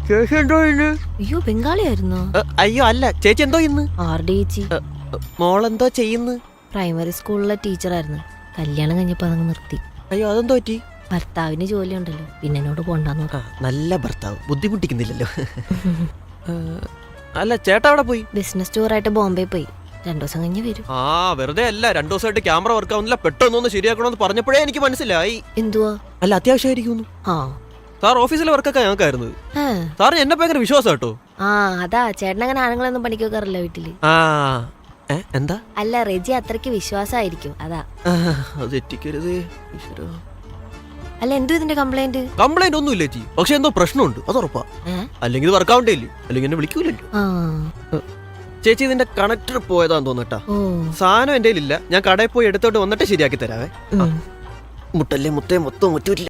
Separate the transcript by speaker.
Speaker 1: ചേച്ചി എന്തോ ഇന്ന്?
Speaker 2: അയ്യോ ബംഗാളിയായിരുന്നോ?
Speaker 1: അയ്യോ അല്ല, ചേച്ചി എന്തോ ഇന്ന്?
Speaker 2: ആരുടെ ചേച്ചി?
Speaker 1: മോളെന്തോ ചെയ്യുന്നു?
Speaker 2: പ്രൈമറി സ്കൂളിലെ ടീച്ചറായിരുന്നു. കല്യാണം കഴിഞ്ഞപ്പോ അതങ്ങ് നിർത്തി.
Speaker 1: അയ്യോ അതെന്തോ പറ്റി?
Speaker 2: ഭർത്താവിന് ജോലി ഉണ്ടല്ലോ, പിന്നെ എന്നോട് പോണ്ടാന്ന് പറഞ്ഞു.
Speaker 1: നല്ല ഭർത്താവ്, ബുദ്ധിമുട്ടിക്കുന്നില്ലല്ലോ. അല്ല ചേട്ടാ അവിടെ പോയി?
Speaker 2: ബിസിനസ് ടൂറായിട്ട് ബോംബെ പോയി. 2 ദിവസം കഴിഞ്ഞ് വരും.
Speaker 1: വെറുതെ അല്ല, 2 ദിവസമായിട്ട് ക്യാമറ വർക്ക് ആവുന്നില്ല, പെട്ടെന്നൊന്ന് ശരിയാക്കണമെന്ന് പറഞ്ഞപ്പോഴേ എനിക്ക് മനസ്സിലായി.
Speaker 2: എന്തുവാ?
Speaker 1: അല്ല അത്യാവശ്യമായിരിക്കുന്നു. സാർ ഓഫീസിലെ വർക്കൊക്കെ ഞങ്ങൾക്കായിരുന്നു. സാറിന് എന്നെ ഭയങ്കര വിശ്വാസം കേട്ടോ.
Speaker 2: അതാ ചേട്ടനങ്ങനെ ആണുങ്ങളൊന്നും പണിക്ക് വെക്കാറില്ല വീട്ടില്.
Speaker 1: എന്താ?
Speaker 2: അല്ല റെജി അത്രയ്ക്ക് വിശ്വാസമായിരിക്കും, അതാ.
Speaker 1: തെറ്റിക്കരുതേ.
Speaker 2: അല്ല എന്തോ ഇതിന്റെ കംപ്ലൈന്റ്?
Speaker 1: കംപ്ലൈന്റ് ഒന്നും ഇല്ല ചേച്ചി, പക്ഷെ എന്തോ പ്രശ്നമുണ്ട്, അത് ഉറപ്പാ. അല്ലെങ്കിൽ ഇത് വർക്ക് ആവണ്ടേ ഇല്ലേ, അല്ലെങ്കിൽ എന്നെ വിളിക്കൂലല്ലോ. ചേച്ചി ഇതിന്റെ കണക്ടർ പോയതാന്ന് തോന്നട്ടാ. സാധനം എന്റെ ഇല്ല, ഞാൻ കടയിൽ പോയി എടുത്തോട്ട് വന്നിട്ട് ശരിയാക്കി തരാവേ. മുട്ടല്ലേ മുത്തേ മൊത്തം മുറ്റൂരില്ല.